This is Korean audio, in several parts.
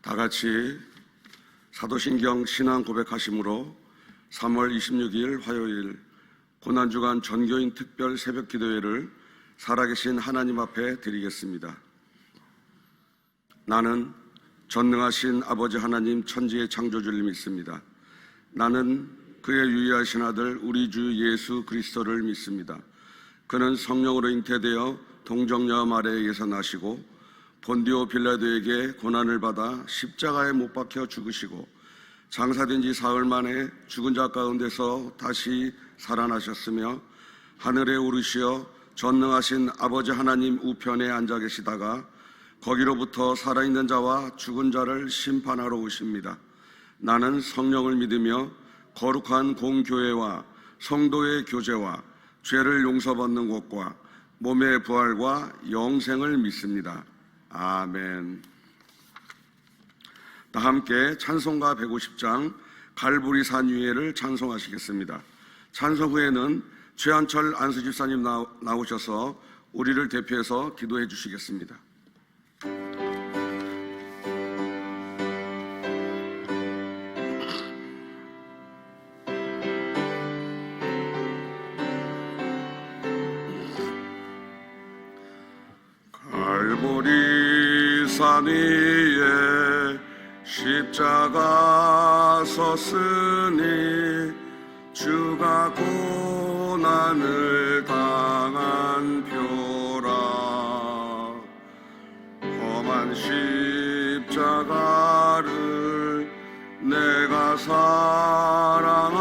다 같이 사도신경 신앙 고백하심으로 3월 26일 화요일 고난주간 전교인 특별 새벽 기도회를 살아계신 하나님 앞에 드리겠습니다. 나는 전능하신 아버지 하나님 천지의 창조주를 믿습니다. 나는 그의 유일하신 아들 우리 주 예수 그리스도를 믿습니다. 그는 성령으로 잉태되어 동정녀 마리아에게서 나시고 본디오 빌라도에게 고난을 받아 십자가에 못 박혀 죽으시고 장사된 지 사흘 만에 죽은 자 가운데서 다시 살아나셨으며 하늘에 오르시어 전능하신 아버지 하나님 우편에 앉아 계시다가 거기로부터 살아있는 자와 죽은 자를 심판하러 오십니다. 나는 성령을 믿으며 거룩한 공교회와 성도의 교제와 죄를 용서받는 것과 몸의 부활과 영생을 믿습니다. 아멘. 다 함께 찬송가 150장 갈보리산 위에를 찬송하시겠습니다. 찬송 후에는 최한철 안수집사님 나오셔서 우리를 대표해서 기도해 주시겠습니다. 갈보리산 위에 십자가 섰으니 주가 고난을 당한 표라. 험한 십자가를 내가 사랑함은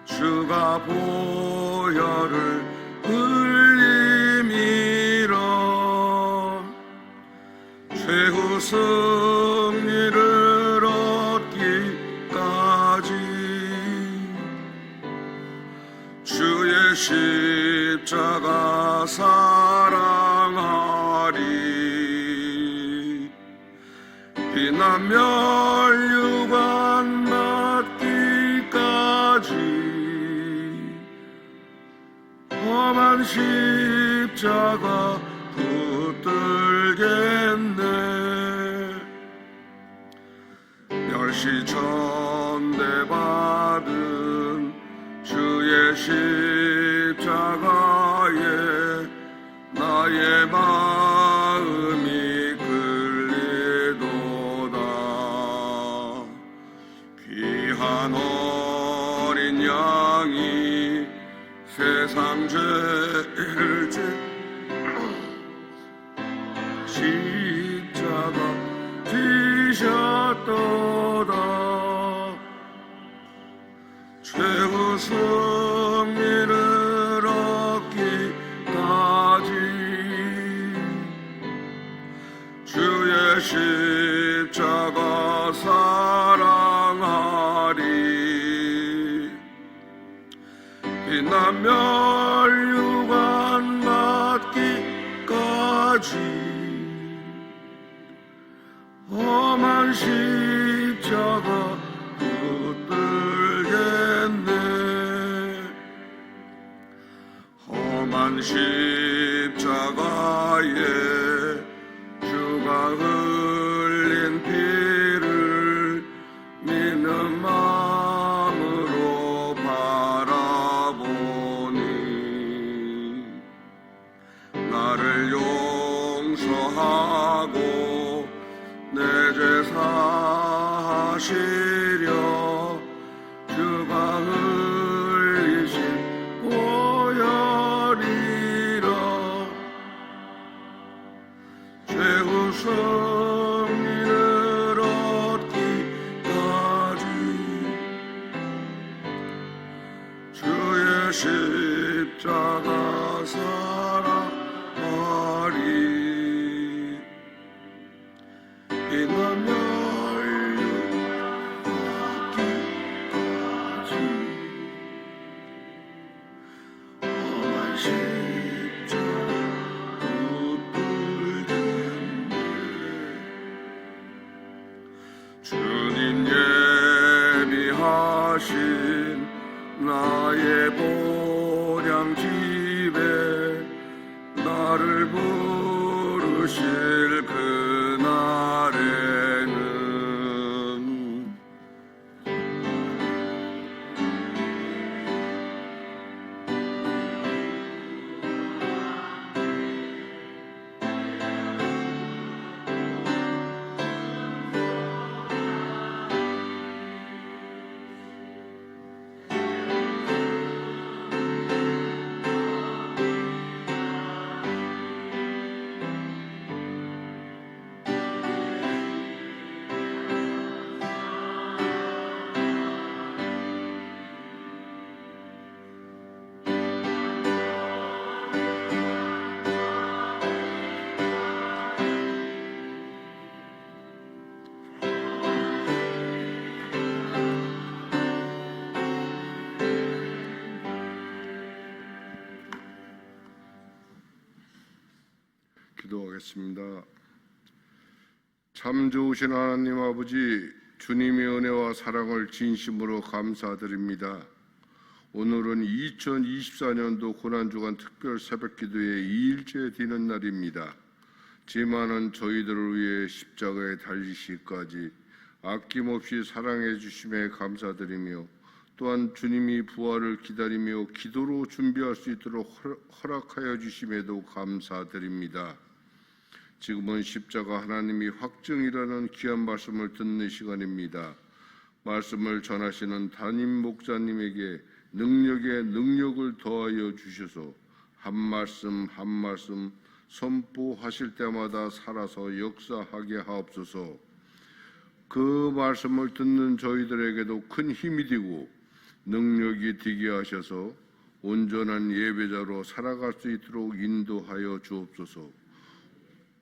주가 보혈을 흘림이라. 최후 승리를 얻기까지 주의 십자가 사랑하리. 비난 멸류관 받기까지 험한 십자가 붙들겠네. 멸시천대 받은 주의 십자가에 나의 마음이 끌리도다. 귀한 어린 양이 세상 죄를 십자가 지셨도다. 최후 승리를 얻기까지 주의 십자가 사랑하리. 비난 멸류관 받기까지 험한 십자가 붙들겠네. 험한 십자가에 주가 흘린 피를 믿는 마음으로 바라보니 나를 용서하고 내 죄 사하시려 주가 흘리신 보혈이라. 최후 승리를 얻기까지 주의 십자가 사랑하리. 비난 멸류받기까지 험한 십자가 붙들겠네. 주님 예비하신 나의 보량집에 나를 부르실 그날에 기도하겠습니다. 참 좋으신 하나님 아버지, 주님의 은혜와 사랑을 진심으로 감사드립니다. 오늘은 2024년도 고난주간 특별 새벽기도의 2일째 되는 날입니다. 죄 많은 저희들을 위해 십자가에 달리시기까지 아낌없이 사랑해 주심에 감사드리며, 또한 주님이 부활을 기다리며 기도로 준비할 수 있도록 허락하여 주심에도 감사드립니다. 지금은 십자가 하나님이 확증이라는 귀한 말씀을 듣는 시간입니다. 말씀을 전하시는 담임 목사님에게 능력에 능력을 더하여 주셔서 한 말씀 한 말씀 선포하실 때마다 살아서 역사하게 하옵소서. 그 말씀을 듣는 저희들에게도 큰 힘이 되고 능력이 되게 하셔서 온전한 예배자로 살아갈 수 있도록 인도하여 주옵소서.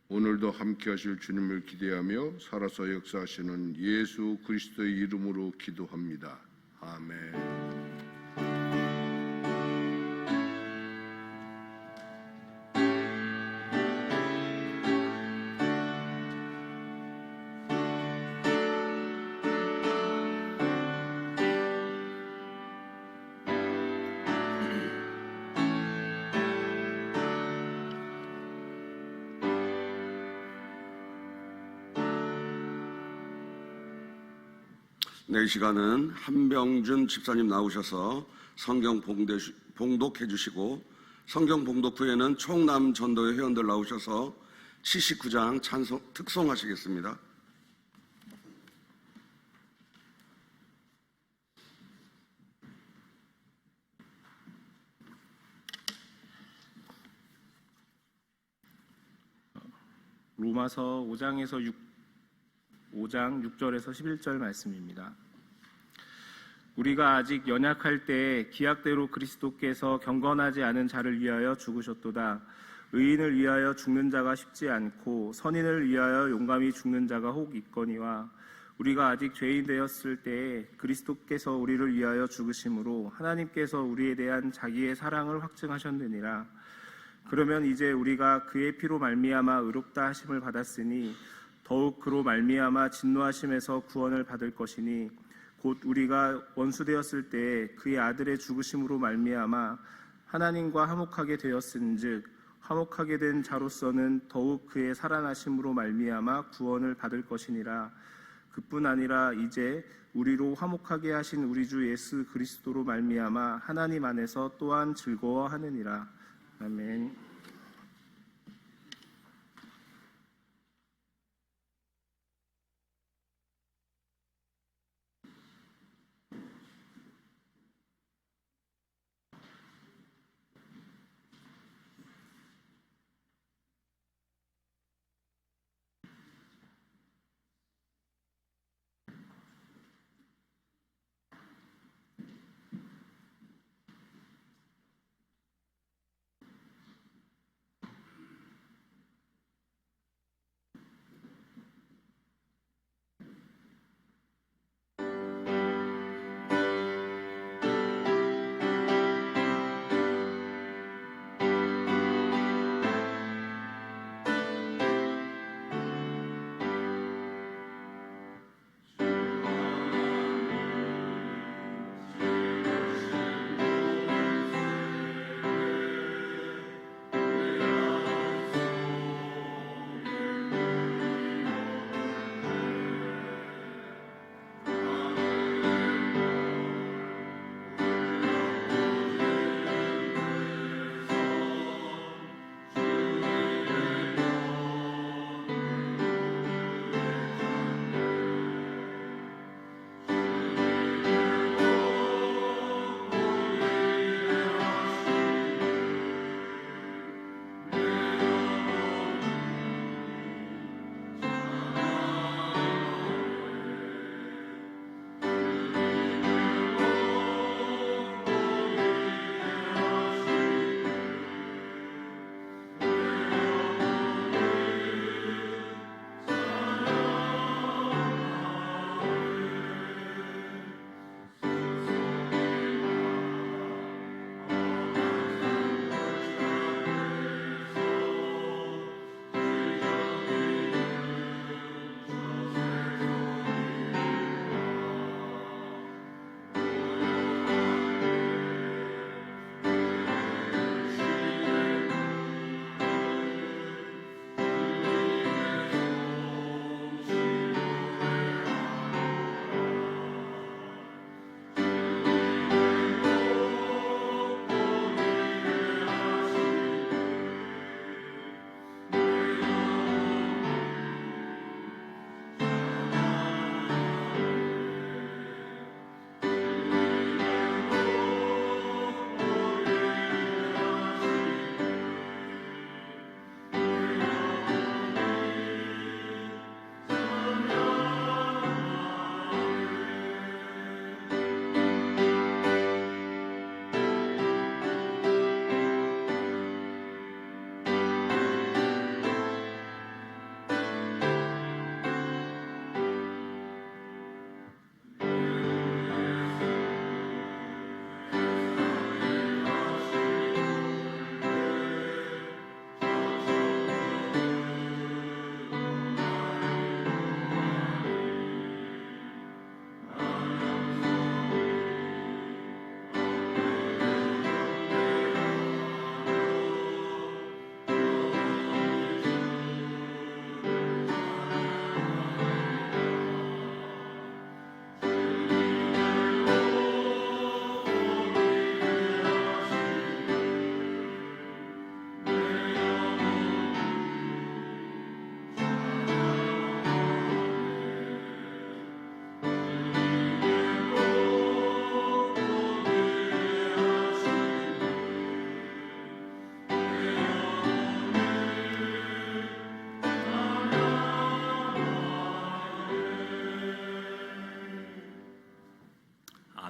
오늘도 함께 하실 주님을 기대하며 살아서 역사하시는 예수 그리스도의 이름으로 기도합니다. 아멘. 네, 이 시간은 한병준 집사님 나오셔서 성경 봉독해 주시고, 성경 봉독 후에는 총남 전도회 회원들 나오셔서 79장 찬송 특송하시겠습니다. 로마서 5장 6절에서 11절 말씀입니다. 우리가 아직 연약할 때 기약대로 그리스도께서 경건하지 않은 자를 위하여 죽으셨도다. 의인을 위하여 죽는 자가 쉽지 않고 선인을 위하여 용감히 죽는 자가 혹 있거니와, 우리가 아직 죄인 되었을 때에 그리스도께서 우리를 위하여 죽으심으로 하나님께서 우리에 대한 자기의 사랑을 확증하셨느니라. 그러면 이제 우리가 그의 피로 말미암아 의롭다 하심을 받았으니 더욱 그로 말미암아 진노하심에서 구원을 받을 것이니, 곧 우리가 원수되었을 때 그의 아들의 죽으심으로 말미암아 하나님과 화목하게 되었은즉, 화목하게 된 자로서는 더욱 그의 살아나심으로 말미암아 구원을 받을 것이니라. 그뿐 아니라 이제 우리로 화목하게 하신 우리 주 예수 그리스도로 말미암아 하나님 안에서 또한 즐거워하느니라. 아멘.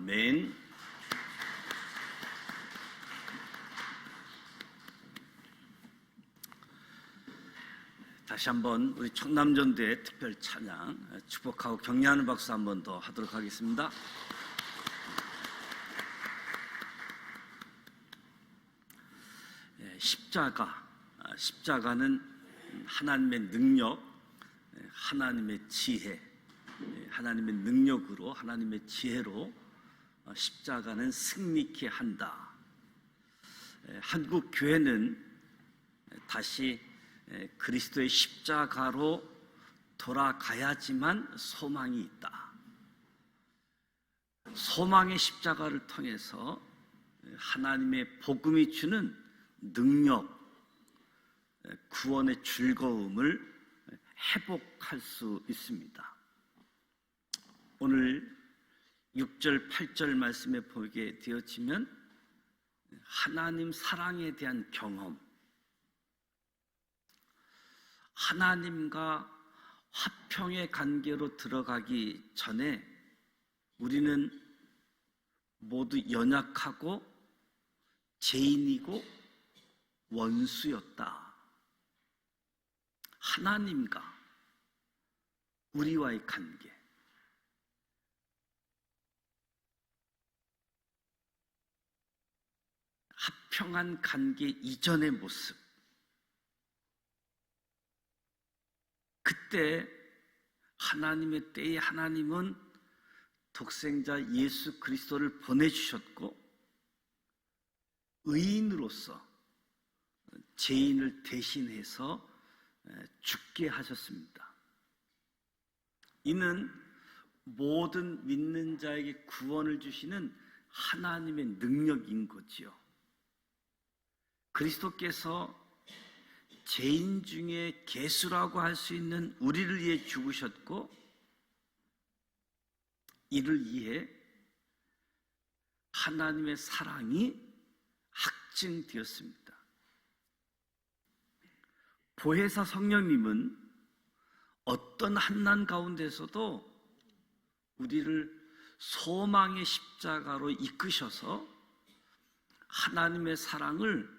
아멘. 다시 한번 우리 청남전도의 특별 찬양 축복하고 격려하는 박수 한 번 더 하도록 하겠습니다. 십자가는 하나님의 능력, 하나님의 지혜, 하나님의 능력으로, 하나님의 지혜로 십자가는 승리케 한다. 한국 교회는 다시 그리스도의 십자가로 돌아가야지만 소망이 있다. 소망의 십자가를 통해서 하나님의 복음이 주는 능력, 구원의 즐거움을 회복할 수 있습니다. 오늘 6절, 8절 말씀에 보게 되어지면 하나님 사랑에 대한 경험, 하나님과 화평의 관계로 들어가기 전에 우리는 모두 연약하고 죄인이고 원수였다. 하나님과 우리와의 관계, 화평한 관계 이전의 모습, 그때 하나님의 때에 하나님은 독생자 예수 그리스도를 보내주셨고 의인으로서 죄인을 대신해서 죽게 하셨습니다. 이는 모든 믿는 자에게 구원을 주시는 하나님의 능력인 거지요. 그리스도께서 죄인 중에 괴수라고 할 수 있는 우리를 위해 죽으셨고 이를 위해 하나님의 사랑이 확증되었습니다. 보혜사 성령님은 어떤 환난 가운데서도 우리를 소망의 십자가로 이끄셔서 하나님의 사랑을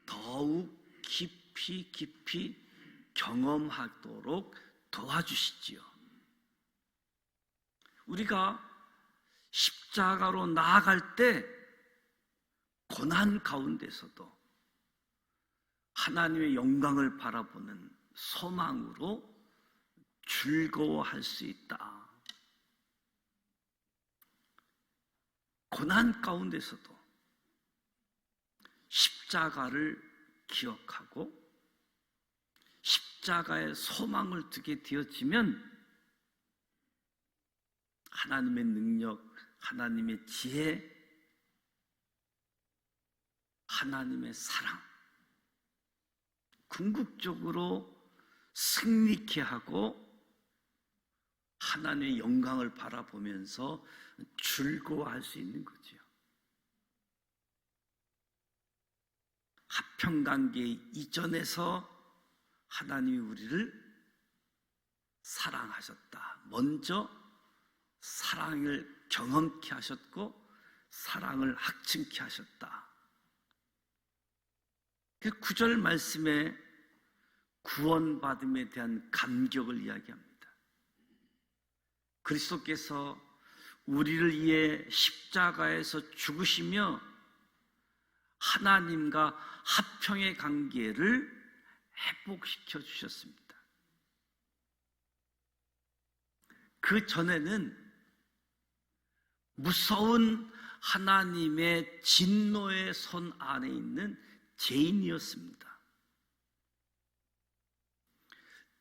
더욱 깊이 경험하도록 도와주시지요. 우리가 십자가로 나아갈 때 고난 가운데서도 하나님의 영광을 바라보는 소망으로 즐거워할 수 있다. 고난 가운데서도 십자가를 기억하고 십자가에 소망을 두게 되어지면 하나님의 능력, 하나님의 지혜, 하나님의 사랑, 궁극적으로 승리케 하고 하나님의 영광을 바라보면서 즐거워할 수 있는 거지요. 화평관계 이전에서 하나님이 우리를 사랑하셨다. 먼저 사랑을 경험케 하셨고 사랑을 확증케 하셨다. 9절 말씀에 구원받음에 대한 감격을 이야기합니다. 그리스도께서 우리를 위해 십자가에서 죽으시며 하나님과 화평의 관계를 회복시켜 주셨습니다. 그 전에는 무서운 하나님의 진노의 손 안에 있는 죄인이었습니다.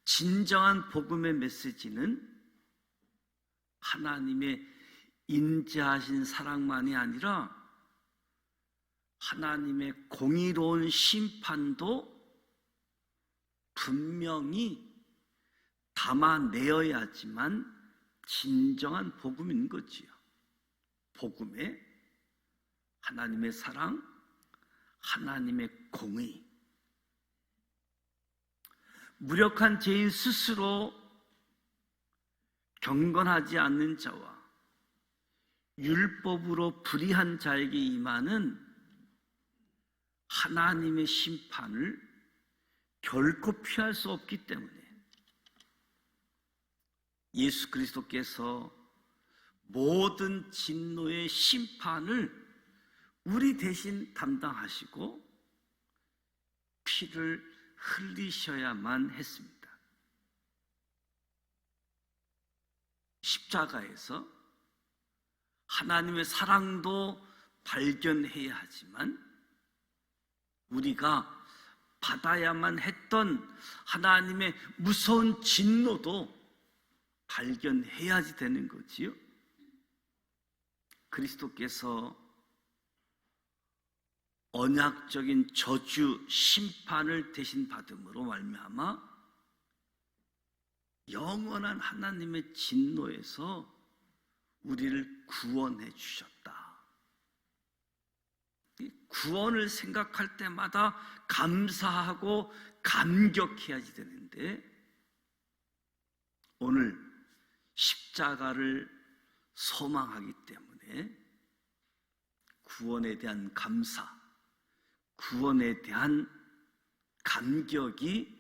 진정한 복음의 메시지는 하나님의 인자하신 사랑만이 아니라 하나님의 공의로운 심판도 분명히 담아내어야지만 진정한 복음인 거지요. 복음에 하나님의 사랑, 하나님의 공의, 무력한 죄인 스스로 경건하지 않는 자와 율법으로 불의한 자에게 임하는 하나님의 심판을 결코 피할 수 없기 때문에 예수 그리스도께서 모든 진노의 심판을 우리 대신 담당하시고 피를 흘리셔야만 했습니다. 십자가에서 하나님의 사랑도 발견해야 하지만 우리가 받아야만 했던 하나님의 무서운 진노도 발견해야지 되는 거지요. 그리스도께서 언약적인 저주 심판을 대신 받음으로 말미암아 영원한 하나님의 진노에서 우리를 구원해 주셨다. 이 구원을 생각할 때마다 감사하고 감격해야지 되는데 오늘 십자가를 소망하기 때문에 구원에 대한 감사, 구원에 대한 감격이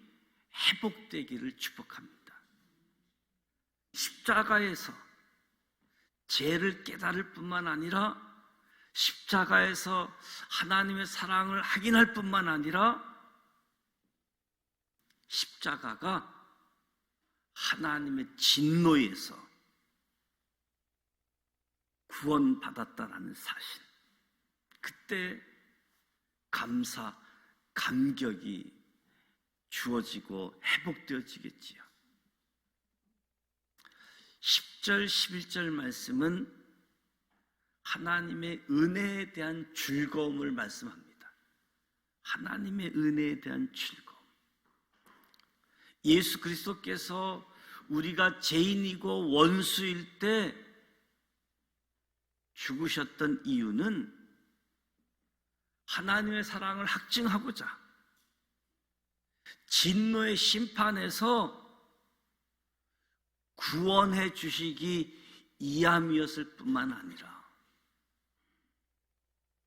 회복되기를 축복합니다. 십자가에서 죄를 깨달을 뿐만 아니라 십자가에서 하나님의 사랑을 확인할 뿐만 아니라 십자가가 하나님의 진노에서 구원받았다는 사실, 그때 감사, 감격이 주어지고 회복되어지겠지요. 10절, 11절 말씀은 하나님의 은혜에 대한 즐거움을 말씀합니다. 하나님의 은혜에 대한 즐거움. 예수 그리스도께서 우리가 죄인이고 원수일 때 죽으셨던 이유는 하나님의 사랑을 확증하고자 진노의 심판에서 구원해 주시기 이함이었을 뿐만 아니라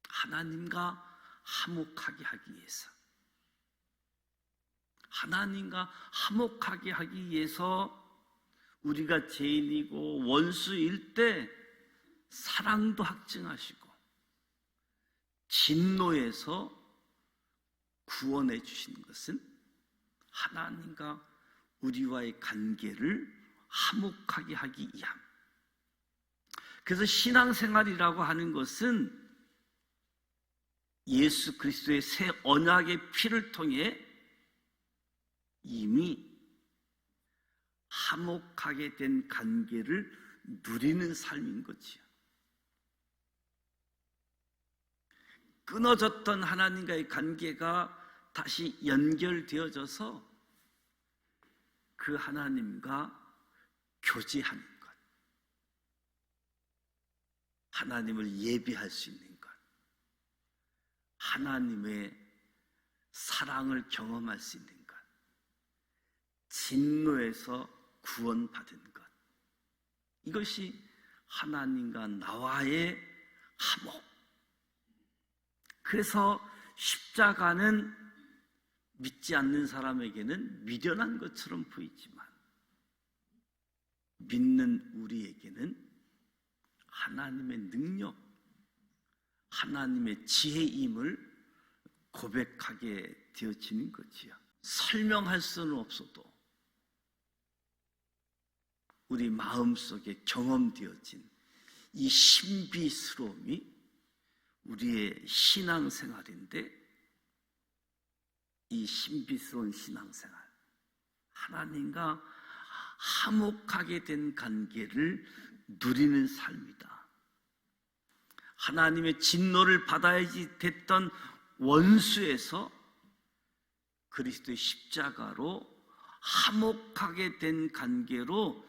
하나님과 화목하게 하기 위해서, 하나님과 화목하게 하기 위해서 우리가 죄인이고 원수일 때 사랑도 확증하시고 진노에서 구원해 주시는 것은 하나님과 우리와의 관계를 화목하게 하기 위함. 그래서 신앙생활이라고 하는 것은 예수 그리스도의 새 언약의 피를 통해 이미 화목하게 된 관계를 누리는 삶인 거지요. 끊어졌던 하나님과의 관계가 다시 연결되어져서 그 하나님과 교제하는 것, 하나님을 예비할 수 있는 것, 하나님의 사랑을 경험할 수 있는 것, 진노에서 구원받은 것, 이것이 하나님과 나와의 화목. 그래서 십자가는 믿지 않는 사람에게는 미련한 것처럼 보이지만 믿는 우리에게는 하나님의 능력, 하나님의 지혜임을 고백하게 되어지는 거지요. 설명할 수는 없어도 우리 마음속에 경험되어진 이 신비스러움이 우리의 신앙생활인데, 이 신비스러운 신앙생활, 하나님과 화목하게 된 관계를 누리는 삶이다. 하나님의 진노를 받아야지 됐던 원수에서 그리스도의 십자가로 화목하게 된 관계로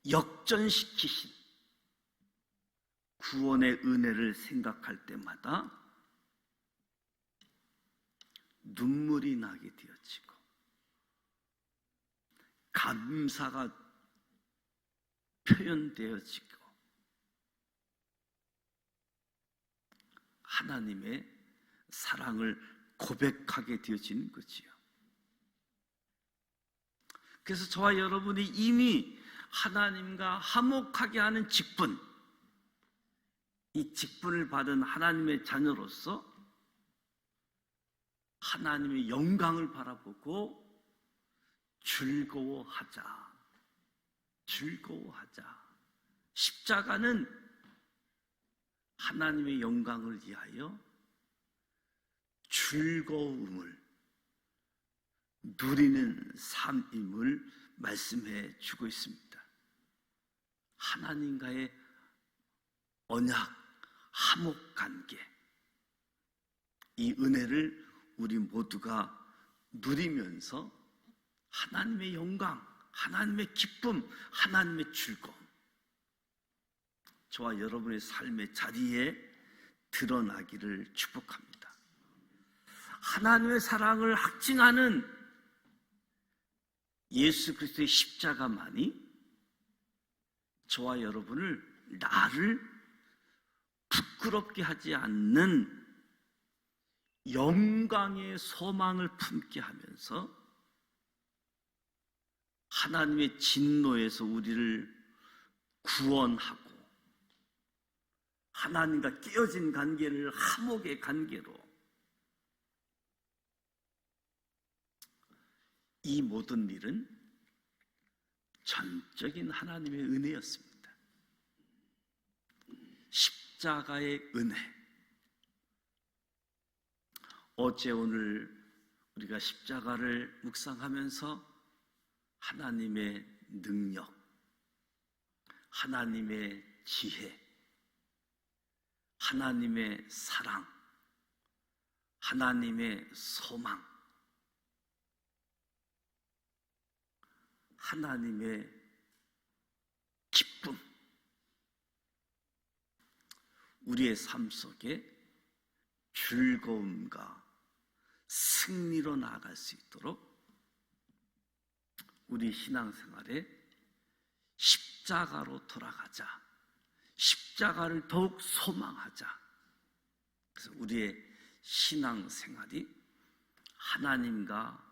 역전시키신 구원의 은혜를 생각할 때마다 눈물이 나게 되어지고 감사가 표현되어지고 하나님의 사랑을 고백하게 되어지는 거지요. 그래서 저와 여러분이 이미 하나님과 화목하게 하는 직분, 이 직분을 받은 하나님의 자녀로서 하나님의 영광을 바라보고 즐거워하자. 십자가는 하나님의 영광을 위하여 즐거움을 누리는 삶임을 말씀해 주고 있습니다. 하나님과의 언약, 화목관계, 이 은혜를 우리 모두가 누리면서 하나님의 영광, 하나님의 기쁨, 하나님의 즐거움, 저와 여러분의 삶의 자리에 드러나기를 축복합니다. 하나님의 사랑을 확증하는 예수 그리스도의 십자가만이 저와 여러분을, 나를 부끄럽게 하지 않는 영광의 소망을 품게 하면서 하나님의 진노에서 우리를 구원하고 하나님과 깨어진 관계를 화목의 관계로, 이 모든 일은 전적인 하나님의 은혜였습니다. 십자가의 은혜. 어제 오늘 우리가 십자가를 묵상하면서 하나님의 능력, 하나님의 지혜, 하나님의 사랑, 하나님의 소망, 하나님의 기쁨, 우리의 삶 속에 즐거움과 승리로 나아갈 수 있도록 우리 신앙생활에 십자가로 돌아가자. 십자가를 더욱 소망하자. 그래서 우리의 신앙생활이 하나님과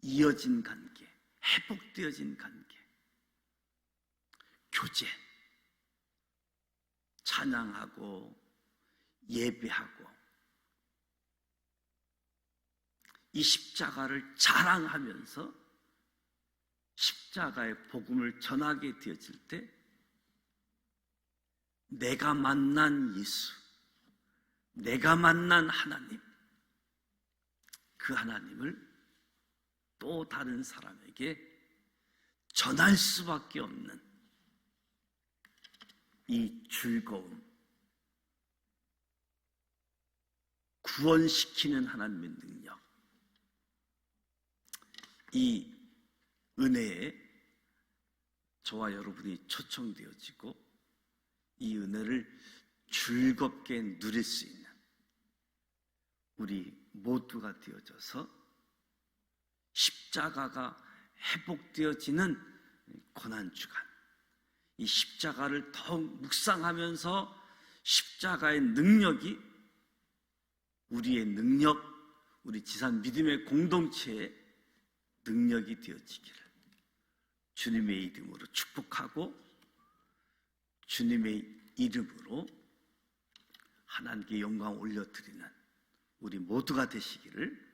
이어진 관계, 회복되어진 관계, 교제, 찬양하고 예배하고 이 십자가를 자랑하면서 십자가의 복음을 전하게 되어질 때 내가 만난 예수, 내가 만난 하나님, 그 하나님을 또 다른 사람에게 전할 수밖에 없는 이 즐거움, 구원시키는 하나님의 능력, 이 은혜에 저와 여러분이 초청되어지고 이 은혜를 즐겁게 누릴 수 있는 우리 모두가 되어져서 십자가가 회복되어지는 고난주간, 이 십자가를 더욱 묵상하면서 십자가의 능력이 우리의 능력, 우리 지산 믿음의 공동체의 능력이 되어지기를 주님의 이름으로 축복하고 주님의 이름으로 하나님께 영광 올려드리는 우리 모두가 되시기를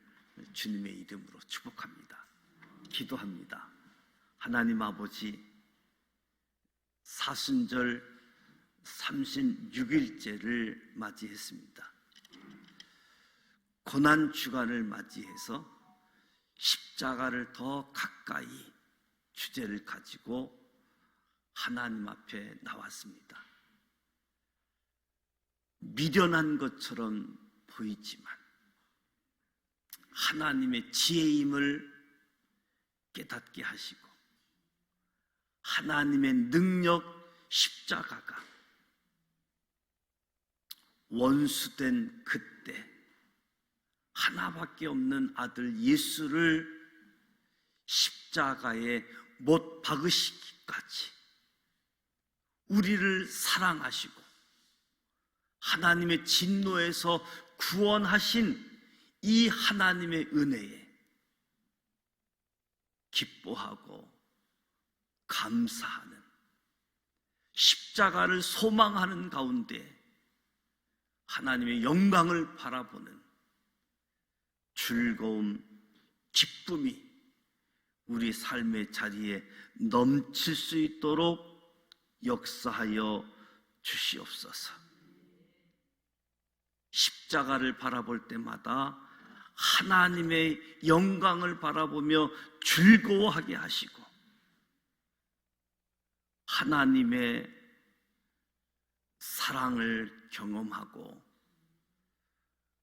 주님의 이름으로 축복합니다. 기도합니다. 하나님 아버지, 사순절 36일째를 맞이했습니다. 고난주간을 맞이해서 십자가를 더 가까이 주제를 가지고 하나님 앞에 나왔습니다. 미련한 것처럼 보이지만 하나님의 지혜임을 깨닫게 하시고 하나님의 능력, 십자가가 원수된 그때 하나밖에 없는 아들 예수를 십자가에 못 박으시기까지 우리를 사랑하시고 하나님의 진노에서 구원하신 이 하나님의 은혜에 기뻐하고 감사하는, 십자가를 소망하는 가운데 하나님의 영광을 바라보는 즐거움, 기쁨이 우리 삶의 자리에 넘칠 수 있도록 역사하여 주시옵소서. 십자가를 바라볼 때마다 하나님의 영광을 바라보며 즐거워하게 하시고, 하나님의 사랑을 경험하고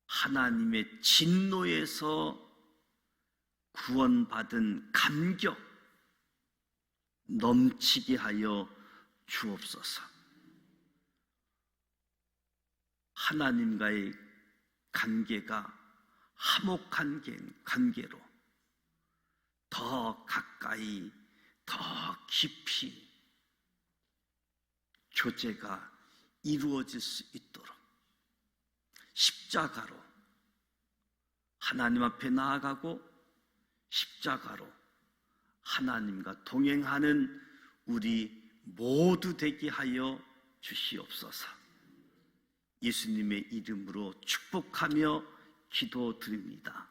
하나님의 진노에서 구원받은 감격 넘치게 하여 주옵소서. 하나님과의 관계가 화목한 관계로 더 가까이, 더 깊이 교제가 이루어질 수 있도록 십자가로 하나님 앞에 나아가고 십자가로 하나님과 동행하는 우리 모두 되게 하여 주시옵소서. 예수님의 이름으로 축복하며 기도드립니다.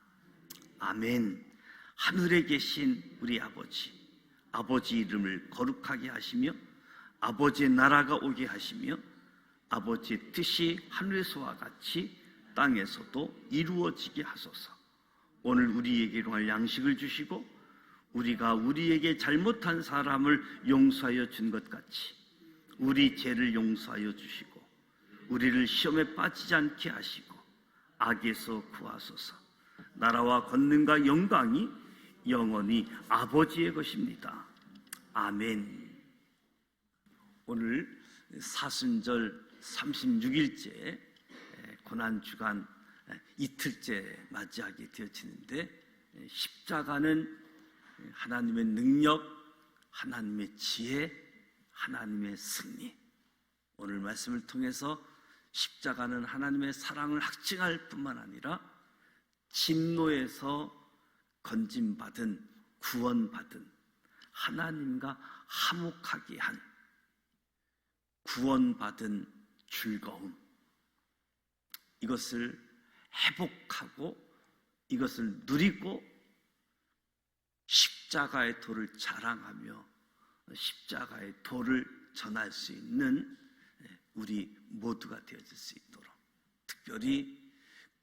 아멘. 하늘에 계신 우리 아버지 이름을 거룩하게 하시며 아버지의 나라가 오게 하시며 아버지의 뜻이 하늘에서와 같이 땅에서도 이루어지게 하소서. 오늘 우리에게 일용할 양식을 주시고 우리가 우리에게 잘못한 사람을 용서하여 준 것 같이 우리 죄를 용서하여 주시고 우리를 시험에 빠지지 않게 하시고 악에서 구하소서. 나라와 권능과 영광이 영원히 아버지의 것입니다. 아멘. 오늘 사순절 36일째 고난주간 이틀째 맞이하게 되어지는데, 십자가는 하나님의 능력, 하나님의 지혜, 하나님의 승리. 오늘 말씀을 통해서 십자가는 하나님의 사랑을 확증할 뿐만 아니라 진노에서 건짐받은, 구원받은, 하나님과 화목하게 한 구원받은 즐거움, 이것을 회복하고 이것을 누리고 십자가의 도를 자랑하며 십자가의 도를 전할 수 있는 우리 모두가 되어질 수 있도록, 특별히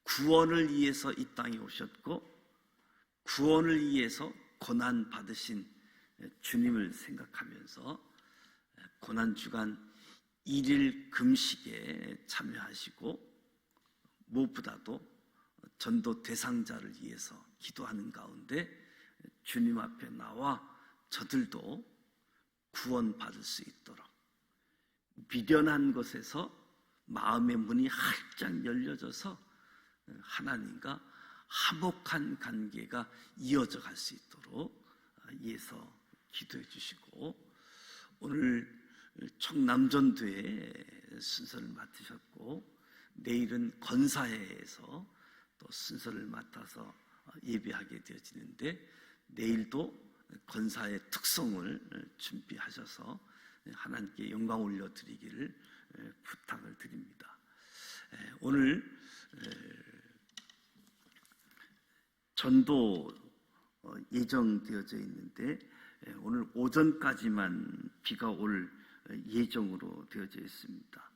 구원을 위해서 이 땅에 오셨고 구원을 위해서 고난 받으신 주님을 생각하면서 고난주간 1일 금식에 참여하시고 무엇보다도 전도 대상자를 위해서 기도하는 가운데 주님 앞에 나와 저들도 구원받을 수 있도록 미련한 것에서 마음의 문이 활짝 열려져서 하나님과 화목한 관계가 이어져 갈 수 있도록 위해서 기도해 주시고, 오늘 청남전도회 순서를 맡으셨고 내일은 건사회에서 또 순서를 맡아서 예배하게 되어지는데, 내일도 건사의 특성을 준비하셔서 하나님께 영광 올려드리기를 부탁을 드립니다. 오늘 전도 예정되어져 있는데 오늘 오전까지만 비가 올 예정으로 되어져 있습니다.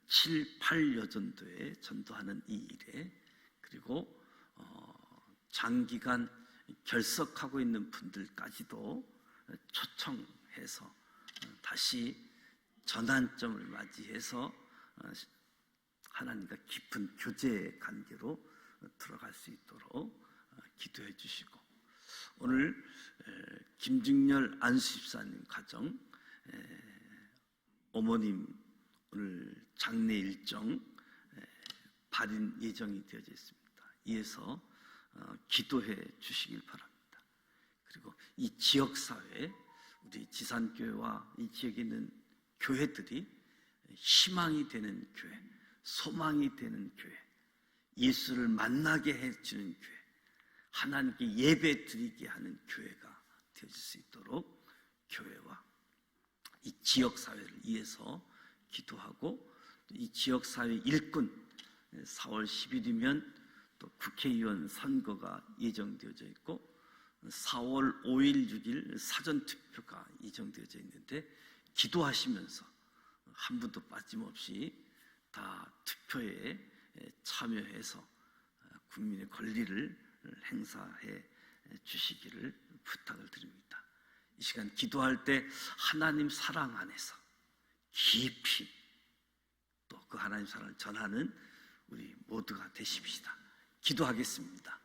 7, 8 여전도에 전도하는 이 일에, 그리고 장기간 결석하고 있는 분들까지도 초청해서 다시 전환점을 맞이해서 하나님과 깊은 교제 관계로 들어갈 수 있도록 기도해 주시고, 오늘 김중렬 안수집사님 가정 어머님 오늘 장례 일정 발인 예정이 되어져 있습니다. 이에서 기도해 주시길 바랍니다. 그리고 이 지역사회, 우리 지산교회와 이 지역에 있는 교회들이 희망이 되는 교회, 소망이 되는 교회, 예수를 만나게 해주는 교회, 하나님께 예배 드리게 하는 교회가 되어질 수 있도록 교회와 이 지역사회를 위해서 기도하고, 이 지역사회 일꾼, 4월 10일이면 또 국회의원 선거가 예정되어져 있고 4월 5일, 6일 사전투표가 예정되어져 있는데, 기도하시면서 한 분도 빠짐없이 다 투표에 참여해서 국민의 권리를 행사해 주시기를 부탁을 드립니다. 이 시간 기도할 때 하나님 사랑 안에서 깊이 또 그 하나님 사랑을 전하는 우리 모두가 되십시다. 기도하겠습니다.